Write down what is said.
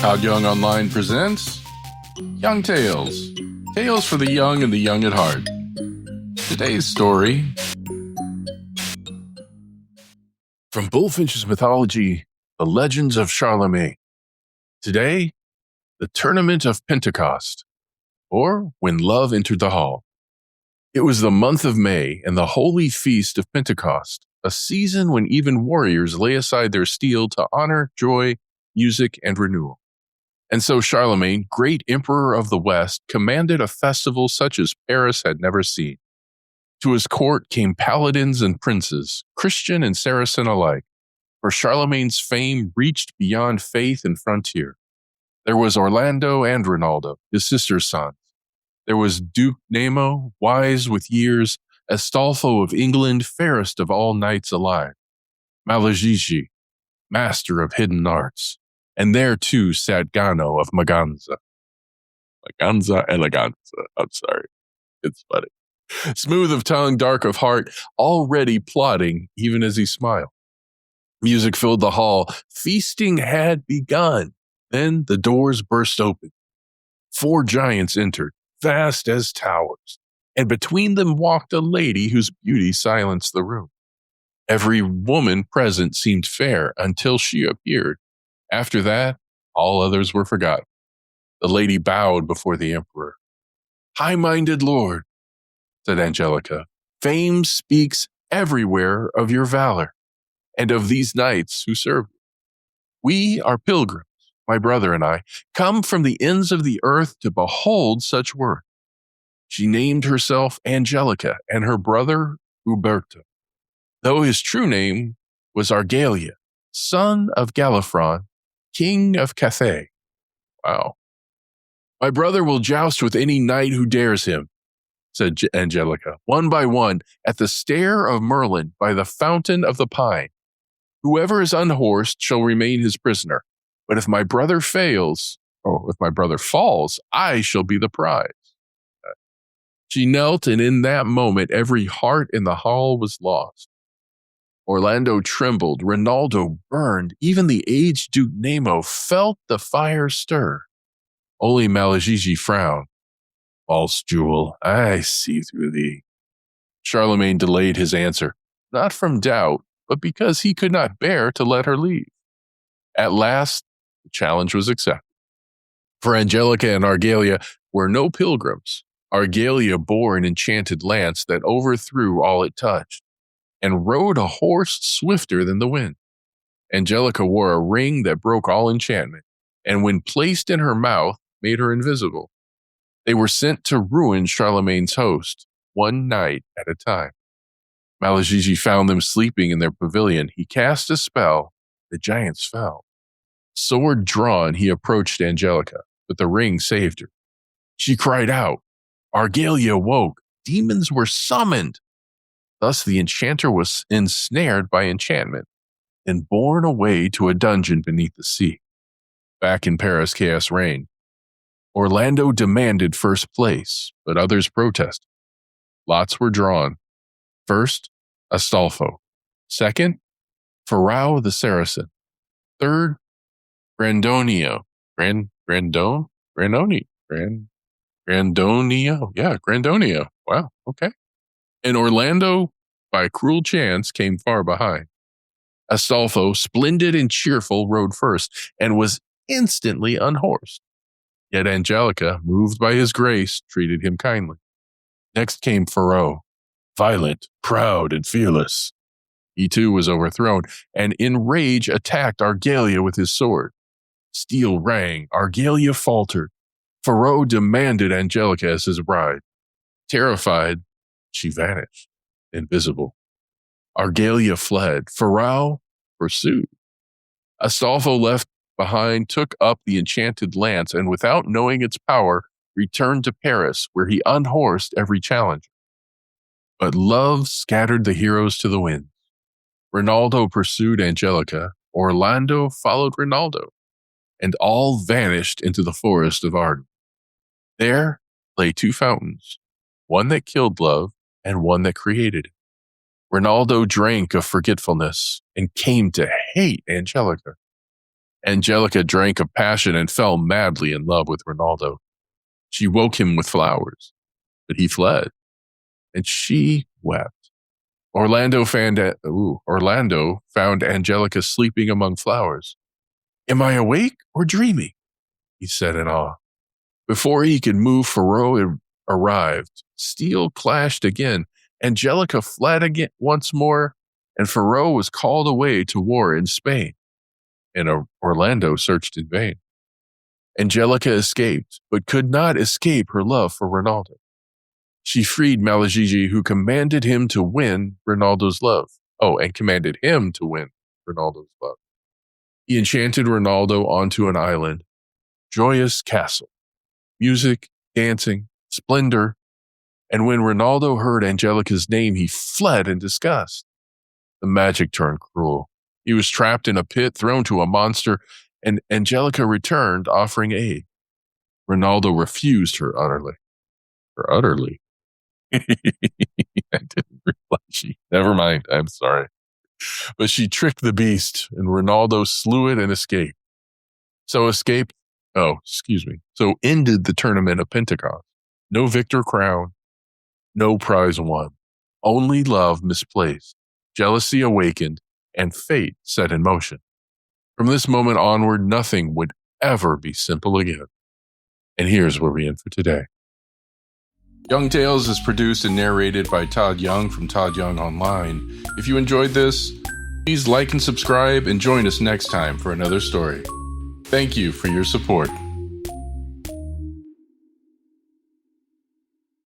ToddYoungONLINE presents Young Tales. Tales for the young and the young at heart. Today's story from Bulfinch's mythology, The Legends of Charlemagne. Today, the Tournament of Pentecost, or When Love Entered the Hall. It was the month of May and the holy feast of Pentecost, a season when even warriors lay aside their steel to honor joy, music, and renewal. And so Charlemagne, great emperor of the West, commanded a festival such as Paris had never seen. To his court came paladins and princes, Christian and Saracen alike, for Charlemagne's fame reached beyond faith and frontier. There was Orlando and Rinaldo, his sister's sons. There was Duke Nemo, wise with years, Astolpho of England, fairest of all knights alive, Malagigi, master of hidden arts, and there too sat Gano of Maganza. Maganza eleganza, I'm sorry, it's funny. Smooth of tongue, dark of heart, already plotting even as he smiled. Music filled the hall, feasting had begun. Then the doors burst open. 4 giants entered, vast as towers, and between them walked a lady whose beauty silenced the room. Every woman present seemed fair until she appeared. After that, all others were forgotten. The lady bowed before the emperor. "High-minded lord," said Angelica, "fame speaks everywhere of your valor, and of these knights who serve you. We are pilgrims, my brother and I, come from the ends of the earth to behold such worth." She named herself Angelica and her brother Uberto, though his true name was Argalia, son of Gallifron, king of Cathay. Wow. "My brother will joust with any knight who dares him," said Angelica, "one by one, at the stair of Merlin by the fountain of the pine. Whoever is unhorsed shall remain his prisoner. But if my brother falls, I shall be the prize." She knelt, and in that moment, every heart in the hall was lost. Orlando trembled, Rinaldo burned, even the aged Duke Nemo felt the fire stir. Only Malagigi frowned. "False jewel, I see through thee." Charlemagne delayed his answer, not from doubt, but because he could not bear to let her leave. At last, the challenge was accepted. For Angelica and Argalia were no pilgrims. Argalia bore an enchanted lance that overthrew all it touched, and rode a horse swifter than the wind. Angelica wore a ring that broke all enchantment, and when placed in her mouth, made her invisible. They were sent to ruin Charlemagne's host, one night at a time. Malagigi found them sleeping in their pavilion. He cast a spell. The giants fell. Sword drawn, he approached Angelica, but the ring saved her. She cried out. Argalia woke. Demons were summoned. Thus the enchanter was ensnared by enchantment and borne away to a dungeon beneath the sea. Back in Paris, chaos reigned. Orlando demanded first place, but others protested. Lots were drawn. First, Astolpho. Second, Ferrau the Saracen. Third, Grandonio. Grandonio. Yeah, Grandonio. Wow, okay. And Orlando, by cruel chance, came far behind. Astolpho, splendid and cheerful, rode first and was instantly unhorsed. Yet Angelica, moved by his grace, treated him kindly. Next came Ferrau, violent, proud, and fearless. He too was overthrown, and in rage attacked Argalia with his sword. Steel rang, Argalia faltered. Ferrau demanded Angelica as his bride. Terrified, she vanished, invisible. Argalia fled. Ferrau pursued. Astolpho, left behind, took up the enchanted lance, and without knowing its power, returned to Paris, where he unhorsed every challenger. But love scattered the heroes to the winds. Rinaldo pursued Angelica, Orlando followed Rinaldo, and all vanished into the Forest of Arden. There lay 2 fountains, one that killed love and one that created it. Rinaldo drank of forgetfulness and came to hate Angelica. Angelica drank of passion and fell madly in love with Rinaldo. She woke him with flowers, but he fled, and she wept. Orlando found Angelica sleeping among flowers. "Am I awake or dreaming?" he said in awe. Before he could move, Ferrau arrived. Steel clashed again. Angelica fled again once more, and Ferrau was called away to war in Spain. And Orlando searched in vain. Angelica escaped, but could not escape her love for Rinaldo. She freed Malagigi, who commanded him to win Rinaldo's love. And commanded him to win Rinaldo's love. He enchanted Rinaldo onto an island, joyous castle, music, dancing, splendor. And when Rinaldo heard Angelica's name, he fled in disgust. The magic turned cruel. He was trapped in a pit, thrown to a monster, and Angelica returned, offering aid. Rinaldo refused her utterly. I didn't realize never mind, I'm sorry. But she tricked the beast, and Rinaldo slew it and escaped. So ended the tournament of Pentecost. No victor crowned, no prize won. Only love misplaced, jealousy awakened, and fate set in motion. From this moment onward, nothing would ever be simple again. And here's where we end for today. Young Tales is produced and narrated by Todd Young from ToddYoungONLINE. If you enjoyed this, please like and subscribe and join us next time for another story. Thank you for your support.